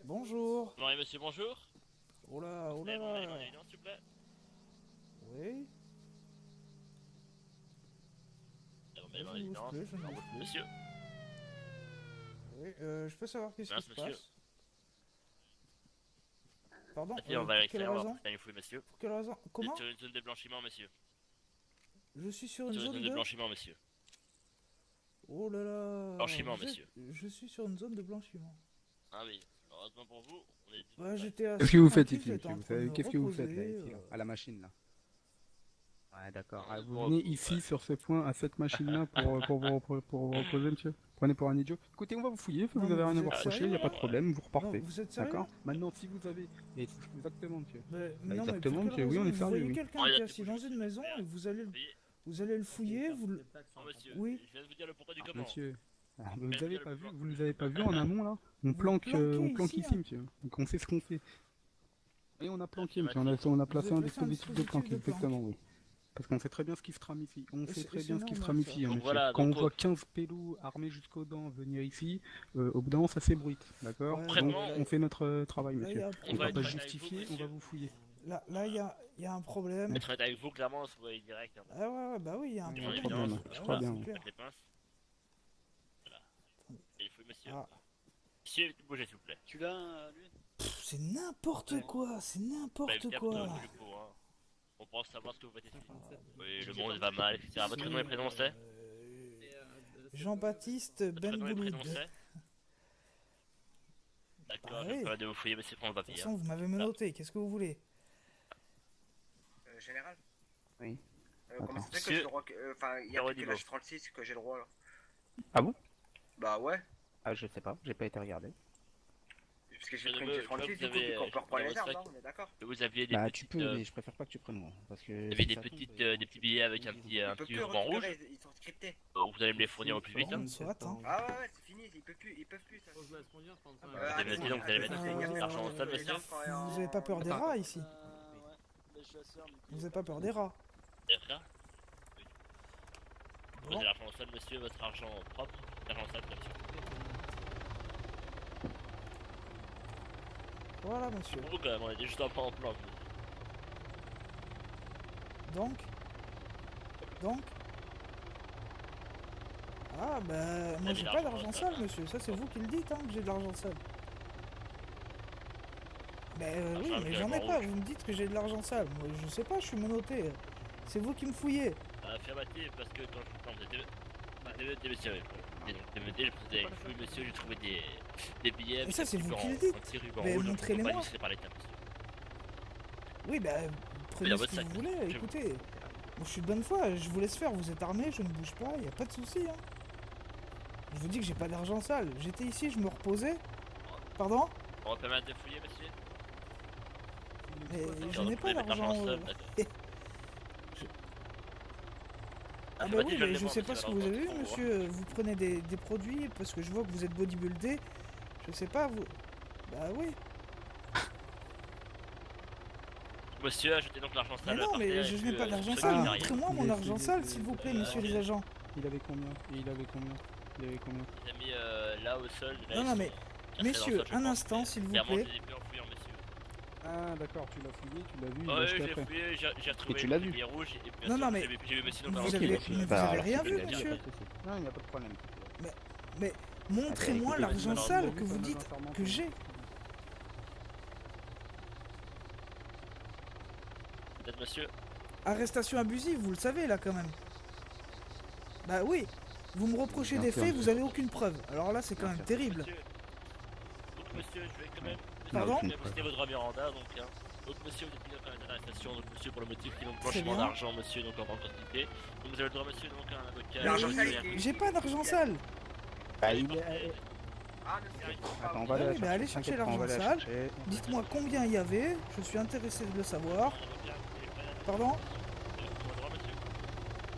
Bonjour. Oui, monsieur, bonjour. Oh là, oh là Mon là. élément, s'il vous plaît. Oui. Mon Je élément ne bouge d'évidence. plus, je ne bouge plus. Monsieur. Oui, je peux savoir qu'est-ce qui Mince, se monsieur. passe? Pardon, Attendez, on va à pour quelle l'extérieur, on va raison? prendre une fouille, monsieur. Pour quelle raison? Vous êtes Comment? sur une zone de blanchiment, monsieur. Je suis sur une Sur une zone zone de de... blanchiment, monsieur. Oh là là. Blanchiment, monsieur. Je suis sur une zone de blanchiment. Ah oui. Heureusement pour vous, on est... Bah, j'étais Qu'est-ce assez que vous faites tranquille, ici, j'étais monsieur? en Vous train de savez, me qu'est-ce que vous faites là, reposer. ici, là, à la machine là? Ouais, d'accord. Ah, vous Bon, venez ici ouais. sur ce point, à cette machine-là, pour vous reposer, monsieur? Prenez pour un idiot. Écoutez, on va vous fouiller, Non, vous avez mais rien vous à vous êtes reprocher, sérieux, y a pas de là? problème, vous Non, repartez. vous êtes sérieux? D'accord? Maintenant, si vous avez... Exactement, monsieur. Bah, Bah, non, mais exactement, pour quelle monsieur, oui, on est raison? Vous sérieux, voyez oui. quelqu'un Oh, il qui a est tout assis bougé, dans une maison et Oui. vous allez le fouiller, vous... Non, monsieur. Oui. Je viens de vous dire le pourquoi du comment. Monsieur, vous Bien avez sûr, pas le vu, plan. vous nous avez pas vu en amont là? On Vous planque, planquez ici, ici, hein. monsieur. Donc on sait ce qu'on fait. Et on a planqué, monsieur. Affirmatif. On a Vous placé avez un placé un dispositif de planque, dispositif de planque. exactement, oui. Parce qu'on sait très bien ce qui se trame ici. On sait très c'est bien ce qui se normal, trame ça. ici, hein, Donc monsieur. voilà, Quand donc, on voit 15 pélos armés jusqu'aux dents venir ici, au bout d'un moment ça s'ébruite, d'accord? Ouais, Donc Vraiment, on fait notre travail, là, il y monsieur. a un On va être pas honnête avec justifier, vous, on va monsieur. vous fouiller. Là, il y a un problème. Être honnête avec vous, clairement, vous voyez direct. Hein. Ah ouais, bah oui, il y a un Il y a un problème. problème, Ah je ouais, crois c'est bien. clair. Avec les pinces. Voilà. Et il faut, monsieur. Ah, Monsieur, bougez, s'il vous plaît. Tu l'as, lui? c'est n'importe quoi, c'est Bah, n'importe écoutez, quoi. après, du coup, hein. On pense savoir ce que vous faites ici. Oui, le monde va mal, etc. Votre nom et prénom, c'est Jean-Baptiste Votre Ben nom et prénom, Bouloud. c'est D'accord, Bah je oui. vais pas de vous fouiller, mais c'est prendre le De toute papier. façon, vous m'avez menotté, qu'est-ce que vous voulez? Général. Oui. Comment ça se fait que Monsieur- j'ai le droit enfin, il y a Pierrot que Dibo. l'âge 36 que j'ai le droit là. Ah bon? Bah ouais. Ah je sais pas, j'ai pas été regardé. Parce que j'ai Je pris veux- une je G36 veux du que coup, vous avez, puis qu'on peut reprendre dans les votre armes, sac. là, on est d'accord. Vous aviez des Bah petites, tu peux, mais je préfère pas que tu prennes moi. Parce que... vous aviez si des ça tombe, petites, il- des petits billets avec un Il peut petit plus ruban rouge. récupérer, ils sont scriptés. Vous allez me les fournir au plus vite. Hein. Bon, soit, hein. Ah ouais, ouais, c'est fini, ils peuvent plus ça. Vous allez me dire, donc vous allez mettre l'argent au sol, monsieur. Vous avez pas peur des rats ici? Ouais. Mais je suis chasseur, du coup. Vous avez pas peur des rats? D'accord. Vous Bon. avez l'argent au sol, monsieur, votre argent propre. L'argent au sol, monsieur. Voilà, monsieur. Pour vous, quand même, on était juste un peu en plan. Donc? Ah, bah, moi j'ai pas d'argent sale, monsieur. Ça, c'est vous qui le dites, hein, que j'ai de l'argent sale. Oui, mais j'en ai pas. Vous me dites que j'ai de l'argent sale. Moi, je sais pas, je suis menotté. C'est vous qui me fouillez. Affirmatif, parce que quand vous étiez... monsieur, et donc, TMT, je faisais une fouille, monsieur, j'ai trouvé des billets. Mais ça, avec c'est un vous petit qui le ruban- dites. un petit ruban Mais rouge, montrez-les-moi. pas illustré par l'État, monsieur. Oui, bah, prenez dans ce votre que sac. vous voulez. Je- Écoutez, moi, je suis de bonne foi. Je vous laisse faire. Vous êtes armé, je ne bouge pas. Y a pas de souci, hein. Je vous dis que j'ai pas d'argent sale. J'étais ici, je me reposais. Pardon? On va permettre de fouiller, monsieur. Mais je Donc, n'ai vous pas pouvez mettre l'argent d'argent. au sol, d'accord. Ah bah oui, mais je sais pas ce que vous avez vu, monsieur. Vous prenez des produits parce que je vois que vous êtes bodybuildé. Je sais pas, vous... Bah oui. Monsieur, ajoutez donc l'argent Mais sale. non, par mais terre, je et n'ai puis, pas d'argent je sale. fais derrière. Montrez-moi Il mon a argent essayé sale, de- s'il vous plaît, messieurs les agents. Il avait combien? Et il avait combien? Il avait combien? Il a mis là au sol. Là, Non, ils non, sont mais, cassés dans le messieurs, sol, je un pense, instant, mais s'il vous clairement, plaît. je l'ai plus en fouillant, monsieur. Ah d'accord, tu l'as fouillé, tu l'as vu, il l'a Ouais, acheté j'ai après. fouillé, j'ai retrouvé tu l'as le vu? billet rouge et bien Non, sûr, non, mais j'ai vu monsieur vous donc avez- alors, mais vous avez rien vu, il y a monsieur. pas de souci. Non, il n'y a pas de problème. Mais montrez-moi Écoutez, l'argent alors, sale vous que avez vous vu, dites sincèrement, que j'ai. peut-être monsieur. Arrestation abusive, vous le savez là quand même. Bah oui. Vous me reprochez Bien des sûr, faits, monsieur. vous avez aucune preuve. Alors là, c'est quand Bien même sûr. terrible. Monsieur. Donc monsieur, je vais quand même. Pardon Vous citer vos droits Miranda, donc hein. Donc monsieur, vous êtes mis dans une arrestation, donc monsieur pour le motif qui est donc Très blanchiment bien. d'argent, monsieur, donc en grande quantité. Donc vous avez le droit, monsieur, donc à un avocat. L'argent je sale, vais il- J'ai pas d'argent sale. Bah, aller il porter- est... Ah, non, c'est Attends, on Ah va aller oui, la mais chercher. allez chercher T'inquiète pas, on va l'argent la sale. chercher. Dites-moi combien il y avait. Je suis intéressé de le savoir. Pardon?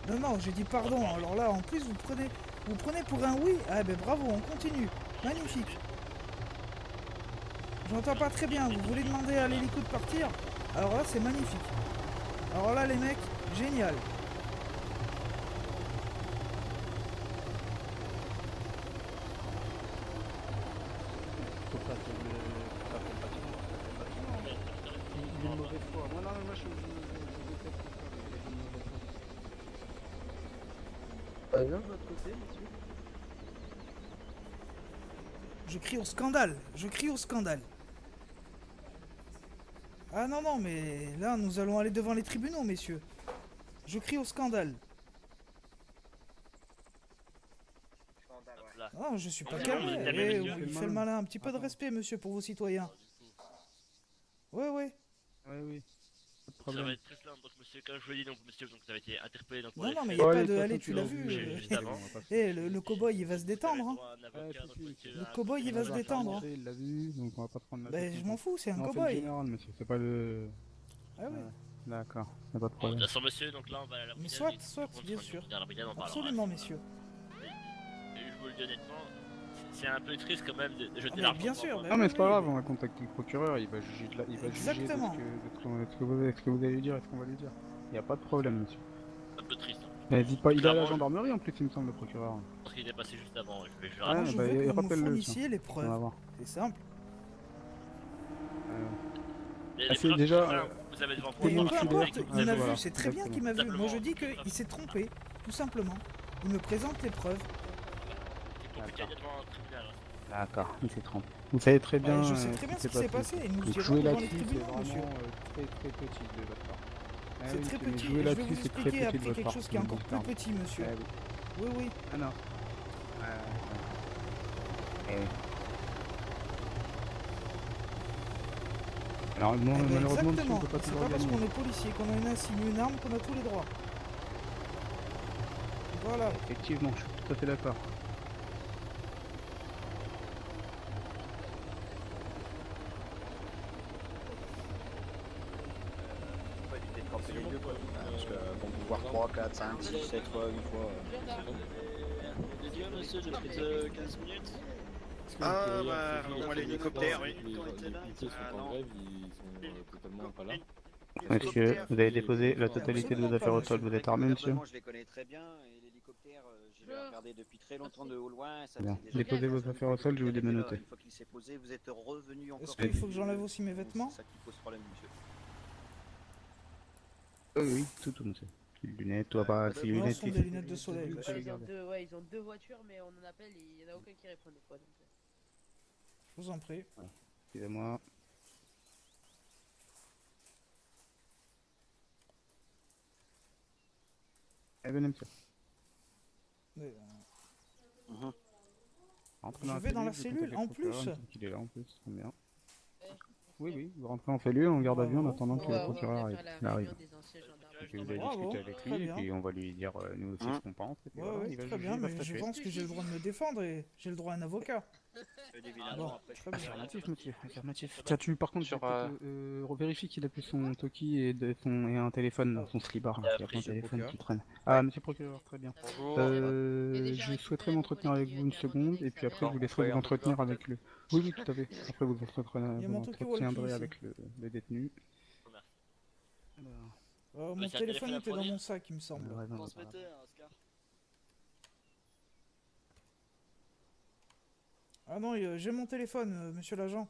Non, non, j'ai dit pardon. Alors là, en plus, vous prenez pour un oui. Ah ben bravo, on continue. Magnifique. J'entends pas très bien. Vous voulez demander à l'hélico de partir? Alors là, c'est magnifique. Alors là, les mecs, génial. Faut pas que toi. Moi, non, mais moi, je déteste faire les innovations. Ça vient de votre côté, monsieur? Je crie au scandale. Je crie au scandale. Ah non, non, mais là, nous allons aller devant les tribunaux, messieurs. Je crie au scandale. Scandale, ouais. Là. Non, je suis pas On calme. est calme, Eh, monsieur. il fait le malin. Un petit peu de Attends. respect, monsieur, pour vos citoyens. Ouais, ouais. Ouais, oui. Pas de Ça va problème. être très simple, donc monsieur, comme je vous l'ai dit, donc monsieur, donc ça va été interpellé donc pour Non, les non, mais faits. y a Ouais, pas allez, de... de toute Allez, façon, tu l'as l'as vu. vu, juste avant. on va pas- Eh, le cow-boy, il va se détendre, hein. Ouais, si, si. Le cow-boy, il va se On va détendre, faire monter, il l'a vu, donc on va pas prendre la Ben, tête je non m'en plus. fous, c'est un Non, c'est le cow-boy. général, monsieur, c'est pas le... Ah oui. Ouais. D'accord, y'a pas de Bon, de problème. toute façon, monsieur, donc là on va à la Mais brigade. soit, et soit, tout le monde bien sera sûr. venu à la brigade, on parlera. Absolument, messieurs. Et je vous le dis honnêtement, c'est un peu triste quand même de Ah, jeter mais l'argent. bien devant sûr, moi. bah Non mais oui, c'est pas oui, grave, mais- on va contacter le procureur, il va juger de, il va juger de Exactement. ce que vous allez lui dire et ce qu'on va lui dire. Il n'y a pas de problème, monsieur. Un peu triste. Hein. Mais dites pas, il est à la Clairement, gendarmerie en plus, il me semble, le procureur. Parce qu'il est passé juste avant, je vais Ah, Moi, je bah, veux que vous me rappelle-le, fournissiez les On va preuves. voir. C'est simple. Les Ah, c'est preuves, déjà, c'est simple, vous avez devant vous. tout le Et monde peu qui importe, doit- il m'a voilà, vu, c'est très bien qu'il m'a vu. Moi, je dis qu'il s'est trompé, tout simplement. Il me présente les preuves. C'est compliqué d'être devant un tribunal. Hein. D'accord, il s'est trompé. Vous savez très bien. Ouais, je sais très bien ce qui s'est passé. Et nous Donc irons jouer devant les là-dessus, c'est tribunaux, monsieur. vraiment très très petit de votre part. Ah C'est oui, très mais petit. jouer Et je vais là-dessus, vous c'est très expliquer petit de après votre quelque part, chose qui est je encore vous plus le dis. petit, monsieur. Ah oui. Oui, oui. Ah non. Eh oui. Alors non, Eh ben, malheureusement, monsieur, exactement. on peut pas C'est toujours pas parce gagner. qu'on est policier, qu'on a une insigne, une arme, qu'on a tous les droits. Voilà. Effectivement, je suis tout à fait d'accord. Pas éviter de camper les deux quoi. Parce que bon, pouvoir 3, 4, 5, 6, 7 fois, 8 fois. Les dieux, monsieur, j'ai pris 15 minutes. Ah bah, on voit l'hélicoptère, oui. Les Quand on était là, unités Ah, sont en non. grève, ils sont totalement pas là. Monsieur, vous avez déposé la Absolument totalité de pas, vos affaires au monsieur. sol, vous êtes armé, monsieur? Je les connais très bien et l'hélicoptère, je l'ai regardé depuis très longtemps de au loin. Ça Bien. faisait déjà Déposez vos 15 affaires au sol, je vais vous qu'il était là. démenoter. Une fois qu'il s'est posé, vous êtes revenu encore. Est-ce qu'il faut que j'enlève aussi mes vêtements? C'est ça qui pose problème, monsieur. Oui, tout, monsieur. Lunettes, toi pas, si Non, lunettes, ce sont des lunettes de soleil, vous monsieur. pouvez les Ils ont garder. deux, ouais, ils ont deux voitures, mais on en appelle et il n'y en a aucun qui répond des fois. Donc... Je vous en prie. Excusez-moi. Allez, venez, monsieur. Mais, Rentrez Je dans vais dans la cellule, cellule, vous en contactez le plus. procureur, il est là en plus, très bien. Oui, oui, vous rentrez en cellule, on garde à vue en attendant que le procureur arrive. Il arrive. des anciens gendarmes. Et puis vous allez Bravo, discuter avec très lui, et bien. puis on va lui dire nous aussi ce qu'on pense. Et puis Ouais, voilà, ouais, il va très juger, bien, il va mais je statuer. pense que j'ai le droit de me défendre et j'ai le droit à un avocat. Bon, très bien. Affirmatif, monsieur, affirmatif. Tiens, par contre, Sur, vérifie qu'il a plus son Toki et, et un téléphone, son slibard, là, il y a plein de téléphones qui traînent. Ah, monsieur le procureur, très bien. Bonjour. Je souhaiterais m'entretenir avec vous une seconde, et puis après je vous laisserai vous entretenir avec le... Oui, oui, tout à fait. Après vous Il y a mon Toki Walkie entretiendrez ici. avec le détenu. Mon c'est un téléphone téléphone à était dans fournir mon sac, il me semble. Transmettez, hein, Oscar. Ah non, j'ai mon téléphone, monsieur l'agent.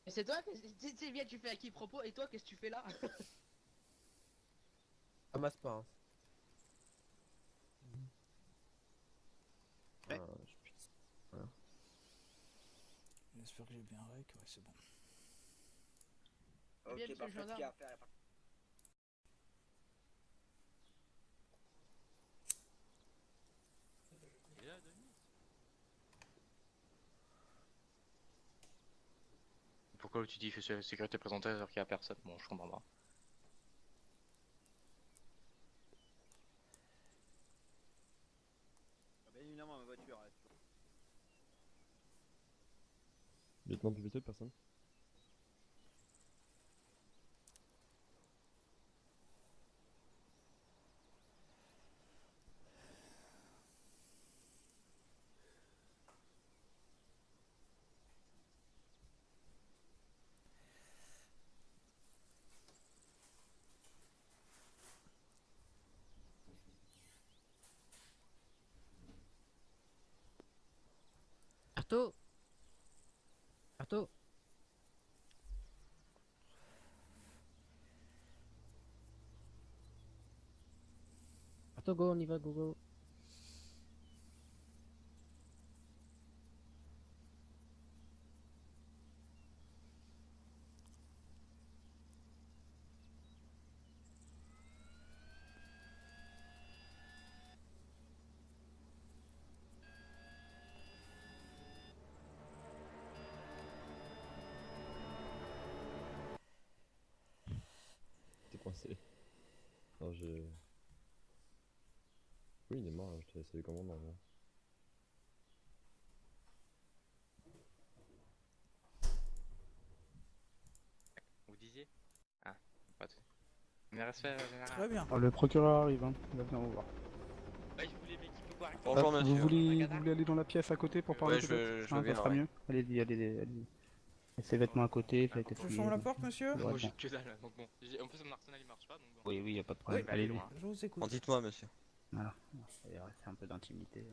Et c'est toi, c'est bien, tu fais à qui propos, et toi, qu'est-ce que tu fais là? Ramasse pas. Hein. Ouais. J'espère que j'ai bien rec, ouais, c'est bon. Bien, Ok, monsieur bah le faites ce gendarme. qu'il y a à faire. Pourquoi tu dis que c'est la sécurité présentée alors qu'il n'y a personne? Bon, je comprends pas. Bien évidemment, ma voiture. Lieutenant de VT, personne. Arto. Arto. Arto, go, on y va, go, go. T'es coincé. Non, je... Oui, il est mort, je te laisse les commandes normalement. Vous disiez? Ah, pas de... Mais respect, Très bien. Oh, le procureur arrive, hein. Il va venir vous voir. Ouais, je voulais m'équiper correctement. Bonjour, Vous monsieur. voulez aller dans la pièce à côté pour parler Ouais, je peut-être veux bien, ça sera ouais. mieux. Allez-y. Et ses vêtements à côté, ça a été Je fouillé. ferme la porte, monsieur. Ouais, Moi bon. j'ai que dalle, donc bon. En plus mon arsenal il marche pas, donc bon. Oui, y a pas de problème. Oui. Allez-y. Je vous écoute. Dites-moi, monsieur. Voilà. Il va rester un peu d'intimité.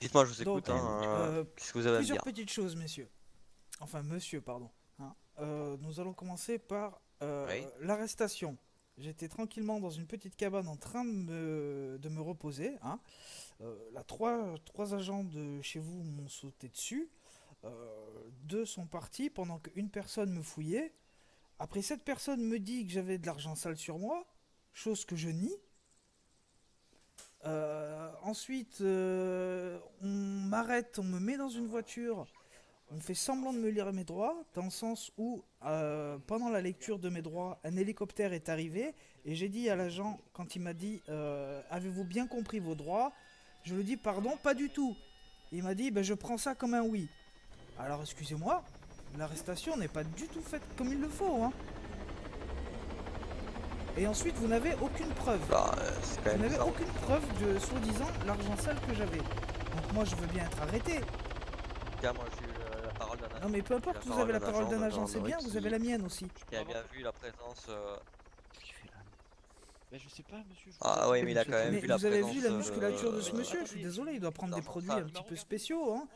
Dites-moi, je vous Donc, écoute. Qu'est-ce que vous avez à me plusieurs dire? petites choses, messieurs. Enfin, monsieur, pardon. Hein. Nous allons commencer par Oui. l'arrestation. J'étais tranquillement dans une petite cabane en train de me reposer. Hein. Là, trois agents de chez vous m'ont sauté dessus. Deux sont partis pendant qu'une personne me fouillait. Après, cette personne me dit que j'avais de l'argent sale sur moi, chose que je nie. Ensuite, on m'arrête, on me met dans une voiture, on fait semblant de me lire mes droits, dans le sens où, pendant la lecture de mes droits, un hélicoptère est arrivé, et j'ai dit à l'agent, quand il m'a dit avez-vous bien compris vos droits? Je lui dis pardon, pas du tout. Il m'a dit je prends ça comme un oui. Alors excusez-moi, l'arrestation n'est pas du tout faite comme il le faut. Hein. Et ensuite, vous n'avez aucune preuve. Bah, c'est quand Vous même n'avez bizarre. aucune preuve de soi-disant l'argent sale que j'avais. Donc moi je veux bien être arrêté. Tiens, moi j'ai eu la parole d'un agent. Non mais peu importe, La vous avez la parole parole d'un d'un agent agent, c'est bien, gendarmerie vous avez la mienne aussi. qui a bien vu la présence. Qu'est-ce qu'il fait là? Bah, je sais pas, monsieur. Ah, oui, mais il a quand même Mais vu la vous avez présence. vu la musculature de ce euh, monsieur, je suis désolé, il doit prendre des d'argent produits sale. un petit peu spéciaux. Hein.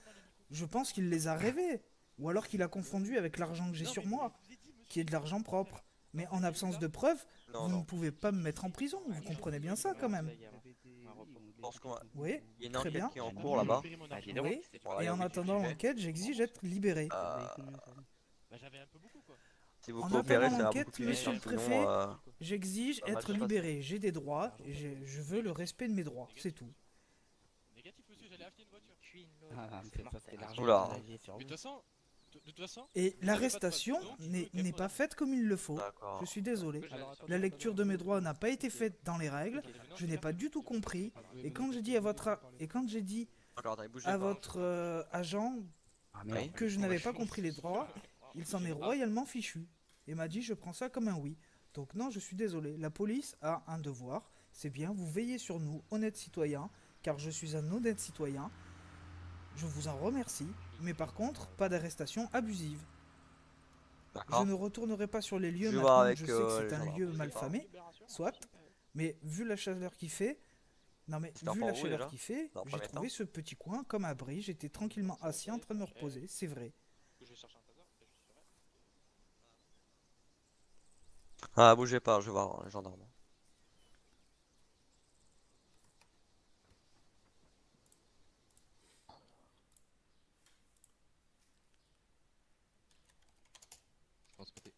Je pense qu'il les a rêvés. Ou alors qu'il a confondu avec l'argent que j'ai sur moi, qui est de l'argent propre. Mais en absence de preuves, Non, vous ne non. pouvez pas me mettre en prison, vous comprenez bien ça quand même. Je pense qu'on va- Oui, Il y a une très enquête bien. qui est en cours là-bas. Oui. Voilà, Et en oui, attendant tu fais. l'enquête, j'exige être libéré. Si vous En coopérez, attendant ça va l'enquête, beaucoup plus vite. monsieur le Sinon, préfet, euh, J'exige Ça va être se passer. libéré. J'ai des droits et je veux le respect de mes droits, c'est tout. Ah, mais ça, c'est l'argent Oula. que vous aviez sur vous. De toute façon, Et l'arrestation n'est pas faite comme il le faut. D'accord. Je suis désolé. La lecture de mes droits n'a pas été faite dans les règles. Je n'ai pas du tout compris. Et quand j'ai dit à D'accord, attendez, bougez à pas. votre agent Ah, merde. que je n'avais pas compris les droits, il s'en est royalement fichu. Et m'a dit je prends ça comme un oui. Donc non, je suis désolé. La police a un devoir. C'est bien, vous veillez sur nous, honnêtes citoyens, car je suis un honnête citoyen. Je vous en remercie. Mais par contre, pas d'arrestation abusive. Je D'accord. ne retournerai pas sur les lieux Je vais voir maintenant avec, que je sais que c'est les un gendarmes, lieu je sais mal pas. famé, soit. Mais vu la chaleur qu'il fait, non mais J'espère vu pour la vous, chaleur déjà, qu'il fait, dans un j'ai premier trouvé temps. ce petit coin comme abri. J'étais tranquillement assis en train de me reposer, c'est vrai. Ah, bougez pas, je vais voir les gendarmes. Je pense que t'es.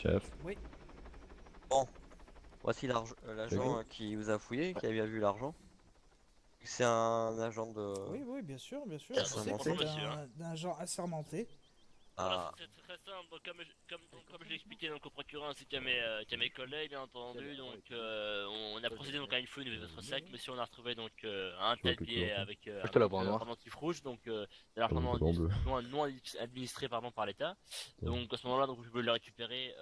Chef. Oui. Bon, voici l'agent qui vous a fouillé, qui a bien vu l'argent. C'est un agent de... Oui, bien sûr, bien sûr. Ah, Je sais que bonjour, c'est monsieur, un agent assermenté. Voilà, c'est très simple. Donc, comme je l'ai expliqué donc, au procureur ainsi qu'à mes collègues, bien entendu, donc on a procédé donc à une fouille de votre sac. Monsieur, on a retrouvé donc un tel billet avec un pendentif rouge, donc de l'argent non administré par l'État. Donc à ce moment-là, donc je veux le récupérer.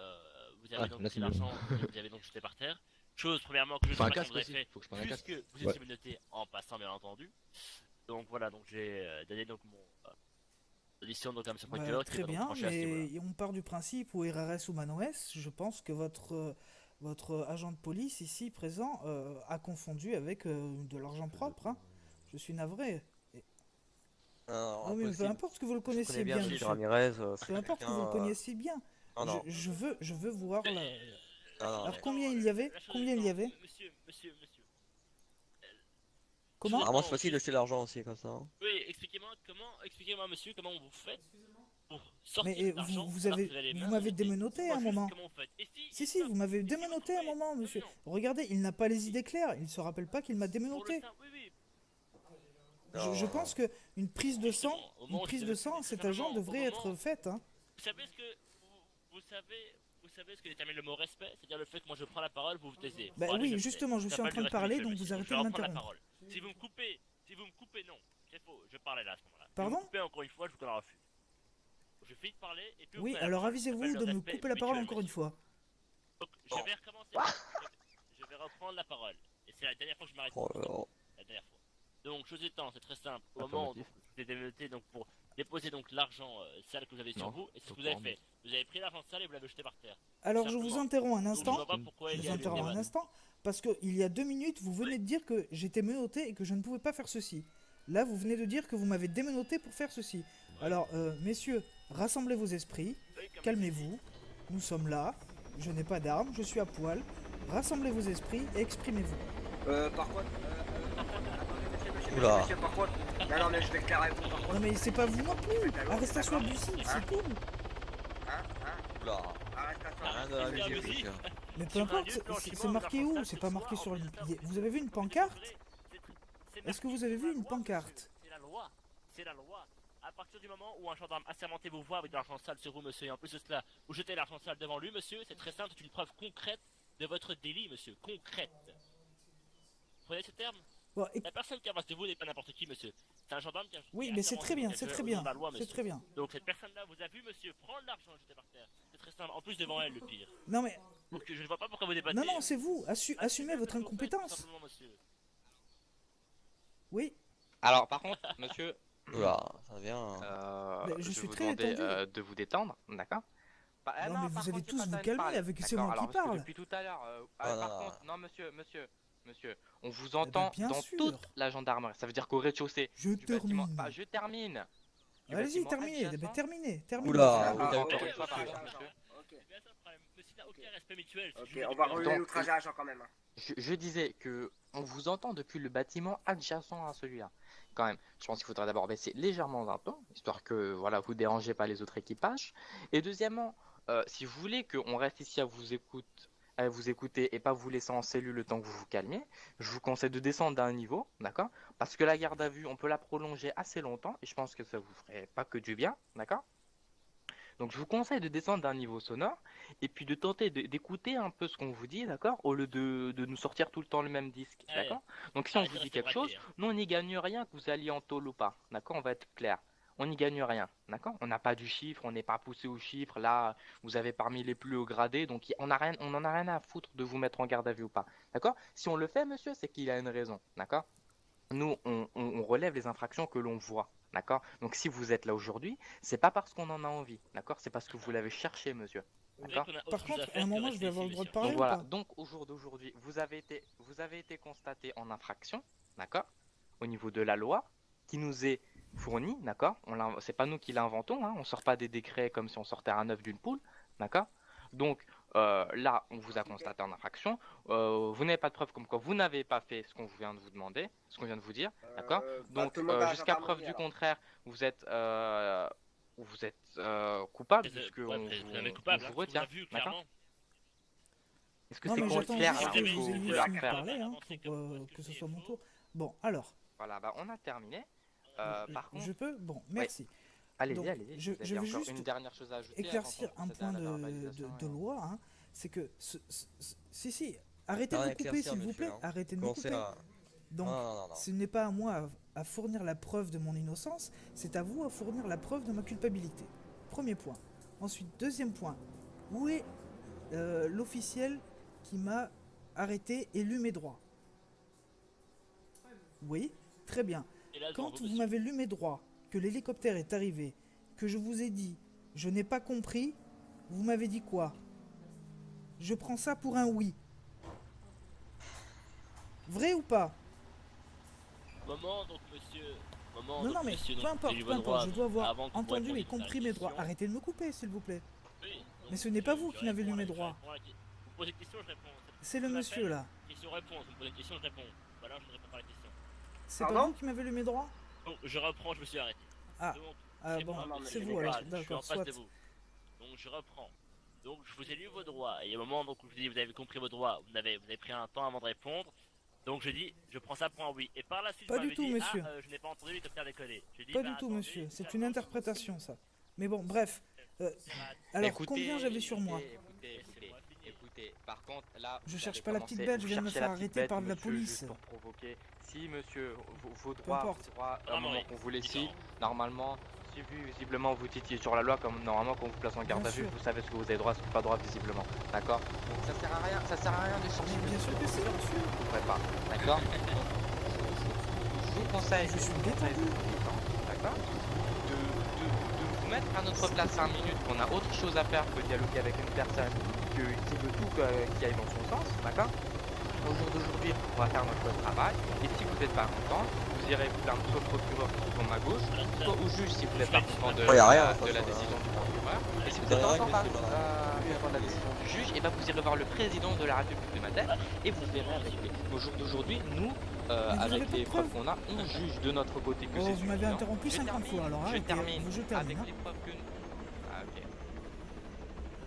Vous avez donc pris l'argent, vous avez donc jeté par terre. Chose premièrement que je ne sais pas si vous avez fait, puisque vous étiez menotté en passant, bien entendu. Donc voilà, donc j'ai donné donc mon audition donc à monsieur le procureur. Très bien, mais on part du principe où RRS ou ManOS, je pense que votre agent de police ici présent a confondu avec de l'argent propre. Hein. Je suis navré. Non, mais peu importe que vous le connaissiez bien, monsieur. Peu importe que vous le connaissiez bien. Je veux voir la... Alors combien il y avait? Monsieur. Comment? Vraiment c'est facile d'acheter l'argent aussi comme ça. Hein. Oui, expliquez-moi monsieur, comment vous faites pour sortir mais l'argent. Vous m'avez démenotté à un moment. Si, vous m'avez démenotté à un moment, monsieur. Regardez, il n'a pas les idées claires, il se rappelle pas qu'il m'a démenotté. Je pense que une prise de sang à cet agent devrait être faite. Hein. Vous savez ce que détermine le mot respect, c'est-à-dire le fait que moi je prends la parole, vous vous taisez. Bah oui, justement, je suis en train de parler, donc vous arrêtez de m'interrompre. Si vous me coupez, non, c'est faux, je parlais là à ce moment-là. Pardon? Si vous me coupez encore une fois, je vous en refuse. Je finis de parler et puis oui, alors avisez-vous de me couper la parole encore une fois. Donc, je vais recommencer. Je vais reprendre la parole. Et c'est la dernière fois que je m'arrête. La dernière fois. Donc, chose étant, c'est très simple. Au moment où vous êtes dénoté donc pour déposer donc l'argent sale que vous avez sur vous, et ce que vous avez fait, vous avez pris l'argent sale et vous l'avez jeté par terre. Alors je vous interromps un instant. Parce que il y a 2 minutes, vous venez de dire que j'étais menotté et que je ne pouvais pas faire ceci. Là, vous venez de dire que vous m'avez démenotté pour faire ceci. Alors, messieurs, rassemblez vos esprits, calmez-vous. Nous sommes là. Je n'ai pas d'armes, je suis à poil. Rassemblez vos esprits et exprimez-vous. Par contre, monsieur, par contre. Non, mais je vais éclairer vous, par contre. Non, mais c'est pas vous non plus. Arrestation abusive, c'est tout. Mais peu importe, c'est marqué où? C'est pas marqué sur le... Vous avez vu une pancarte? Est-ce que vous avez vu une pancarte? C'est la loi. À partir du moment où un gendarme assermenté vous voit avec de l'argent sale sur vous, monsieur, et en plus de cela, vous jetez l'argent sale devant lui, monsieur, c'est très simple, c'est une preuve concrète de votre délit, monsieur. Concrète. Vous prenez ce terme? Bon, la personne qui a face de vous n'est pas n'importe qui, monsieur. C'est un gendarme qui a... Oui, mais c'est très bien, c'est très bien. C'est très bien. Donc cette personne-là vous a vu, monsieur, prendre l'argent jeté par terre. C'est très simple. En plus devant elle, le pire. Non mais... Donc je ne vois pas pourquoi vous débattez. Non, c'est vous. Assumez votre incompétence. Oui. Alors par contre, monsieur... Oula, ça vient... je suis vous très demander étendu. de vous détendre, d'accord? Non, mais vous allez tous vous calmer avec c'est moi qui parle. Depuis tout à l'heure... par contre, non monsieur, on vous entend dans toute la gendarmerie. Ça veut dire qu'au rez-de-chaussée du bâtiment... je termine. Allez-y, terminez. Oula, Ok, on va relever l'outrage à agent quand même. Je disais que on vous entend depuis le bâtiment adjacent à celui-là. Quand même, je pense qu'il faudrait d'abord baisser légèrement d'un ton, histoire que voilà, vous dérangez pas les autres équipages. Et deuxièmement, si vous voulez qu'on reste ici à vous écouter et pas vous laisser en cellule le temps que vous vous calmiez, je vous conseille de descendre d'un niveau, d'accord? Parce que la garde à vue, on peut la prolonger assez longtemps et je pense que ça vous ferait pas que du bien, d'accord? Donc je vous conseille de descendre d'un niveau sonore et puis de tenter d'écouter un peu ce qu'on vous dit, d'accord? Au lieu de nous sortir tout le temps le même disque, d'accord? Donc si on vous dit quelque chose, nous on n'y gagne rien que vous alliez en tôle ou pas, d'accord? On va être clair. On n'y gagne rien, d'accord? On n'a pas du chiffre, on n'est pas poussé au chiffre. Là, vous avez parmi les plus hauts gradés, donc on n'en a rien à foutre de vous mettre en garde à vue ou pas, d'accord? Si on le fait, monsieur, c'est qu'il a une raison, d'accord? Nous, on relève les infractions que l'on voit, d'accord? Donc si vous êtes là aujourd'hui, c'est pas parce qu'on en a envie, d'accord? C'est parce que vous l'avez cherché, monsieur. D'accord. Par contre, à un moment, je vais avoir le droit de parler. Donc voilà, donc au jour d'aujourd'hui, vous avez été constaté en infraction, d'accord? Au niveau de la loi, qui nous est fourni, d'accord? C'est pas nous qui l'inventons, hein? On sort pas des décrets comme si on sortait un œuf d'une poule, d'accord? Donc là, on vous a constaté en infraction. Vous n'avez pas de preuve comme quoi vous n'avez pas fait ce qu'on vient de vous demander, ce qu'on vient de vous dire, d'accord? Donc jusqu'à preuve du contraire, vous êtes vous êtes coupable puisque Ouais, on vous vous, êtes coupable, on hein, vous retient. on l'a vu, D'accord. clairement. Est-ce que Non, c'est mais j'attends clair juste là que qu'il vous faut ayez vouloir fini de faire? parler, hein, pour que ce soit mon tour. Bon, alors, Voilà, bah on a terminé. Par contre, je peux? Bon, merci. allez-y, Donc, allez-y. je Vous vais avez encore juste une dernière chose à ajouter éclaircir avant qu'on un procède à point la de verbalisation et loi, hein, c'est que... si, arrêtez de Rien me à couper, éclaircir, s'il vous monsieur, plaît. hein. Arrêtez de me Commencez couper. à... Donc, non. ce n'est pas à moi à fournir la preuve de mon innocence, c'est à vous à fournir la preuve de ma culpabilité. Premier point. Ensuite, deuxième point. Où est l'officiel qui m'a arrêté et lu mes droits? Oui, très bien. Et là, Quand devant vous monsieur. m'avez lu mes droits, que l'hélicoptère est arrivé, que je vous ai dit « je n'ai pas compris », vous m'avez dit quoi? Je prends ça pour un oui. Vrai ou pas? Moment, donc monsieur. Moment, Non, donc, non, mais monsieur, peu donc, importe, j'ai eu peu vos droits importe, je dois avoir avant que vous entendu répondiez et compris mes droits. question. Arrêtez de me couper, s'il vous plaît. Oui, donc, Mais ce n'est pas vous je qui n'avez lu réponds mes à la- droits. je réponds à la- Vous posez une question, je réponds. C'est le Je monsieur, m'appelle, là. Question-réponse, vous me posez une question, je réponds. Voilà, je ne réponds pas à la question. C'est pas Pardon vous qui m'avez lu mes droits? Donc, je reprends, je me suis arrêté. Ah, Donc, ah c'est bon, moi, c'est je vous vous alors, parle, je suis en d'accord, face soit. de vous. Donc, je reprends. Donc, je vous ai lu vos droits. Et il y a un moment donc, où je vous dis, vous avez compris vos droits, vous avez pris un temps avant de répondre. Donc, je dis, je prends ça pour un oui. Et par la suite, Pas vous du m'avez tout, dit, monsieur. je n'ai pas entendu l'hélicoptère décoller. J'ai dit, Pas bah, du tout, attendez, monsieur. C'est j'attends. une interprétation, ça. Mais bon, bref. Alors, Écoutez, combien j'avais sur moi? Écoutez, par contre, là, Je vous cherche avez pas la commencé- petite bête, je vous viens de me cherchez faire la petite arrêter bête, par de la monsieur, police. juste pour provoquer. Si, monsieur, vos Peu droits, importe. à un Vraiment, moment oui. qu'on vous laisse ici, Différent. normalement, si visiblement vous titillez sur la loi, comme normalement quand on vous place en garde Bien à vue, sûr. vous savez ce que vous avez droit, ce que pas droit visiblement. D'accord? Donc ça sert à rien de chercher. Mais bien sûr que si, monsieur. Vous ne pourrez pas. D'accord? Je vous conseille, Je suis détendu. d'accord, de vous mettre à notre place 5 minutes, qu'on a autre chose à faire que dialoguer avec une personne qui veut tout qui aille dans son sens, d'accord? Au jour d'aujourd'hui, on va faire notre travail, et si vous n'êtes pas content, vous irez vous plaindre soit au procureur qui est à ma gauche, soit au juge si vous n'êtes pas content de, Ouais, y a rien, de la franchement, décision du procureur, et si vous y a êtes rien, content pas monsieur, content de la décision du juge, et ben vous irez voir le président de la République de Madrid, et vous verrez avec lui. Au jour d'aujourd'hui, nous, vous avez avec pas les de preuves preuves qu'on a, on juge de notre côté que Oh, c'est vous m'avez suffisant. interrompu Je 50 fois, alors je arrêtez, termine je avec termine. Hein. les preuves que nous... Ah, ok.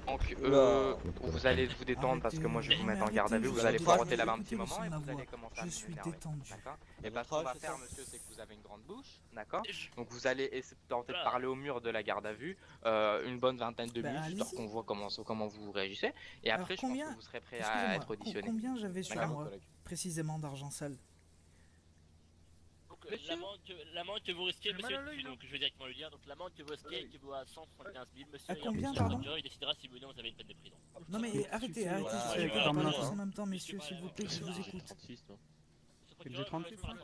Donc, Oula. vous allez vous détendre parce que moi je vais vous Arrêtez, mettre en garde à vue, arrêtez, vous allez je poireauter suis là-bas un détendu, petit moment et écoutez vous ma allez voix. commencer à Je vous suis énerver. détendu. D'accord? Et Et bah ce qu'on va faire monsieur c'est que vous avez une grande bouche, d'accord? Donc vous allez tenter de parler au mur de la garde à vue une bonne vingtaine de Bah, minutes histoire allez-y. qu'on voit comment vous réagissez. Et Alors, après je pense combien- que vous serez prêt à Excusez-moi, être auditionné. combien j'avais sur D'accord. moi, précisément, d'argent sale? Donc, Monsieur l'amende que vous risquez, J'ai monsieur, mal à l'œil, donc je vais directement le dire. Donc, l'amende que vous risquez équivaut à 175 000, monsieur. À et combien, ensuite, pardon le procureur, il décidera si oui ou non vous avez une peine de prison. Non mais arrêtez, arrêtez, voilà, je je suis vais pas pas tous mal, en même temps, messieurs, s'il vous plaît, je vous écoute. C'est le G36, hein.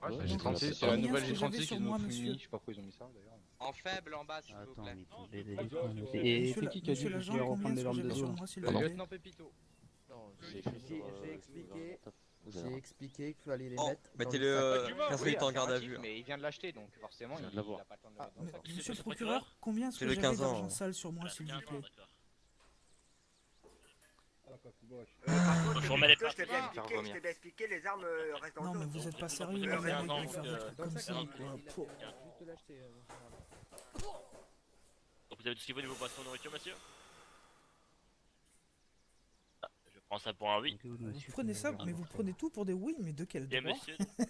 Ouais, Donc, j'ai 36, c'est combien la nouvelle est-ce que j'avais G36 sur qu'ils moi, ont monsieur mis, je sais pas pourquoi ils ont mis ça d'ailleurs. En faible en bas s'il vous Attends, plaît. mais faut des Et Monsieur c'est la- qui a dit monsieur que je l'agent, pouvais combien reprendre les est-ce que armes de j'avais sur dos? moi, s'il vous Pardon. plaît? Lieutenant Pépito. J'ai expliqué qu'il fallait les Bon, mettre. mettez-le Tu vois, 15 oui, minutes en garde à affirmatif, vue. mais il vient de l'acheter donc forcément il a pas le temps de le Ah, mettre dans le sac. monsieur le procureur, combien est-ce C'est que le j'avais 15 ans, d'argent hein. sale sur moi, Voilà, s'il vous 15 ans, plaît? d'accord. Par contre, Je vous remets les je t'ai bien parties. expliqué, je t'ai bien expliqué, les armes restent dans Non le mais dos. vous êtes pas sérieux, Vous les avez mecs, 15 ans, de faire des donc, trucs comme ça, donc, quoi. Pouh. Juste l'acheter. Donc, vous avez tout ce qu'il faut niveau boisson, nourriture, monsieur? Ah, je prends ça pour un oui. Vous prenez ça, mais vous prenez tout pour des oui, mais de quel Et droit? monsieur, il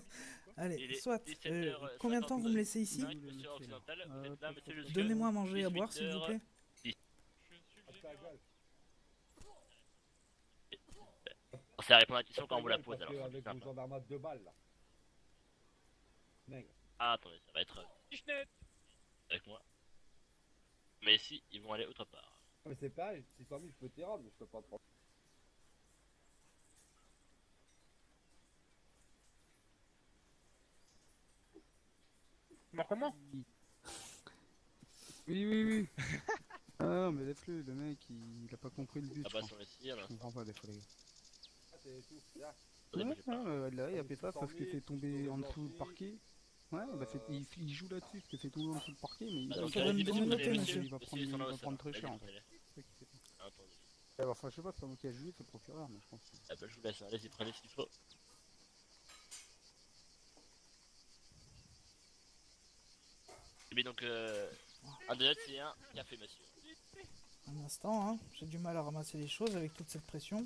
Allez, est soit. 17h59. Combien de temps vous me laissez ici? monsieur occidental, vous êtes là, monsieur, jusqu'à Donnez-moi à manger et à boire, s'il vous plaît. C'est à répondre à la question quand on vous la pose alors. Avec Simple. une gendarme de balles là. Ah, attendez, ça va être avec moi. Mais si, ils vont aller autre part. Mais c'est pas, 600 000 je peux t'y rendre, mais je peux pas prendre. Non, comment? Oui. Ah non, mais laisse-le, le mec il a pas compris le but. Ah je bah, pense. sur le tir là. Je comprends pas des fois les gars. Ah, c'est tout. Là. Attendez, Ouais, bougez pas. là, il a fait ça parce que c'est tombé en dessous du parquet. Ouais, bah il joue là-dessus parce que c'est tombé en dessous du parquet, mais il Bah, va donc, ça va me allez-y, dénoter, monsieur, monsieur. il va monsieur, prendre, sur la il va hausse, prendre très alors. cher en Allez-y, fait. prenez. C'est ça qui fait peur. Attendez. Enfin, je sais pas, c'est pas moi qui a jugé, c'est le procureur, mais je pense. Ah bah, je vous laisse, allez-y, prenez ce qu'il faut. Et bien donc, Un deuxième, c'est un café, monsieur. Un instant, hein. J'ai du mal à ramasser les choses avec toute cette pression.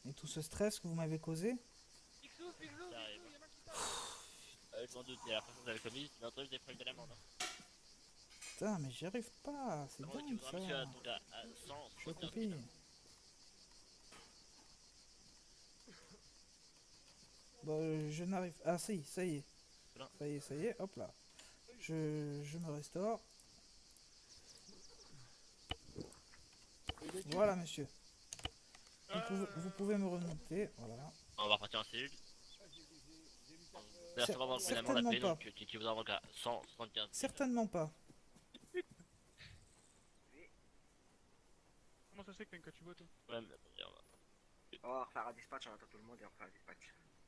Et tout ce stress que vous m'avez causé. Ça arrive. Je m'en doute, mais la façon dont vous avez commis, c'est notre des problèmes de l'amende. Putain, mais j'y arrive pas. C'est Comment tu dingue voudras, ça. monsieur, donc à 100, Je suis coupé. Bon, je n'arrive. Ah, si, ça y est. Ça y est, hop là. Je me restaure. Voilà, monsieur. Vous pouvez me remonter, voilà. On va repartir en cellule. Là, c'est vraiment une amende à Certainement payer, pas. donc tu voudras donc à 175. Certainement pas. Comment ça se fait que tu vois toi? Ouais, mais attendez, on va... On va refaire un dispatch, on attend tout le monde et on refait un dispatch.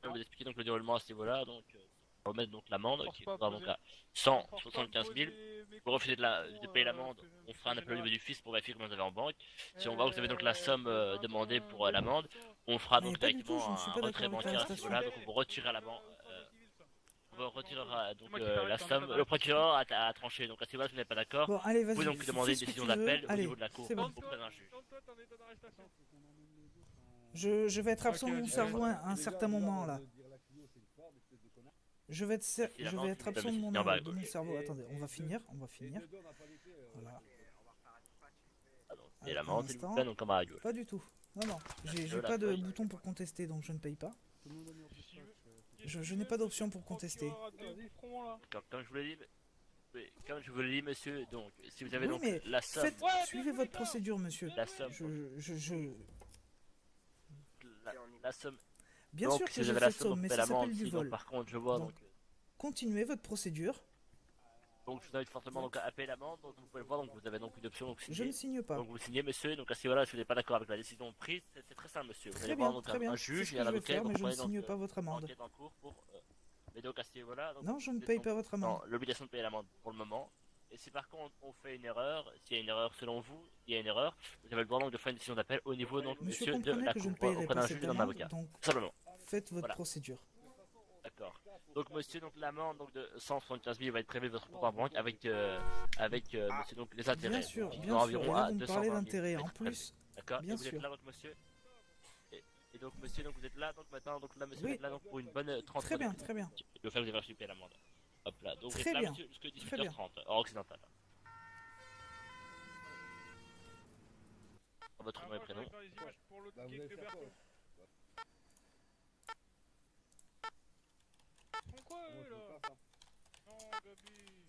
On va vous expliquer donc le déroulement à ce niveau-là, donc on va remettre donc l'amende qui sera donc à 175 000. Vous refusez de payer l'amende, on fera un appel au niveau du fils pour vérifier comment vous avez en banque. Si on voit que vous avez donc la somme demandée pour l'amende, on fera donc pas du tout, directement je ne suis un pas retrait d'accord avec bancaire à ce l'arrestation. niveau-là, donc on vous retirera la banque. On retirera donc la somme. Le procureur a tranché, donc à ce niveau-là, si vous n'êtes pas d'accord, Bon, allez, vous pouvez vas-y. donc demander une fais ce que décision tu veux. d'appel au Allez, niveau de la cour c'est bon. auprès d'un juge. Je vais être absent de mon cerveau un certain moment là. Je vais être absent de mon cerveau. Attendez, on va finir. Voilà. Et l'amende, s'il vous plaît, donc comme à gauche. Pas du tout. Non. J'ai pas de bouton pour contester, donc je ne paye pas. Je n'ai pas d'option pour contester. Comme je vous l'ai dit, comme je vous l'ai dit, monsieur, donc si vous avez Oui, donc mais la somme, suivez votre procédure, monsieur. la somme, la somme. Bien donc, sûr si que vous j'ai avez la cette somme, somme, mais donc, ça l'amende, s'appelle du si, donc, vol. par contre, je vois donc. Continuez votre procédure. Donc je vous invite fortement donc à payer l'amende, donc vous pouvez le voir, donc vous avez donc une option, donc Je ne signe pas. Donc vous signez, monsieur, donc à ce niveau-là, si vous n'êtes pas d'accord avec la décision prise, c'est très simple, monsieur. Vous allez Très voir bien, donc très bien. un C'est juge ce et que un je vais avocat, faire, vous mais je ne prenez donc signe pas votre amende. enquête en cours pour. Mais donc à ce niveau-là, donc, Non, je ne vous êtes paye donc pas votre amende. dans l'obligation de payer l'amende pour le moment. Et si par contre on fait une erreur, s'il y a une erreur selon vous, il y a une erreur, vous avez le droit donc de faire une décision d'appel au niveau donc Monsieur, monsieur de comprenez la que je cour ne payerai auprès pas d'un cette juge et d'un amende, avocat. donc Simplement. faites votre Voilà. procédure. D'accord. Donc monsieur, donc l'amende donc de 175 000 va être prélevée de votre propre banque avec monsieur donc les intérêts. Bien sûr, Donc, bien environ sûr. Et là, à vous me parlez 220 000 d'intérêt va en être prélevé. plus. D'accord. Bien Et vous sûr. êtes là donc monsieur. Et donc monsieur, donc vous êtes là donc maintenant donc là monsieur Oui. vous êtes là donc pour une bonne 30 Très bien, très bien. Le fait que vous avez reçu payer l'amende. Hop là. Donc vous Très êtes là bien. monsieur jusqu'à Très bien. 18h30 hors occidental. Votre nom et prénom. Bah, vous allez faire quoi? Pourquoi Moi, je là? peux pas, ça. Non, Gabi.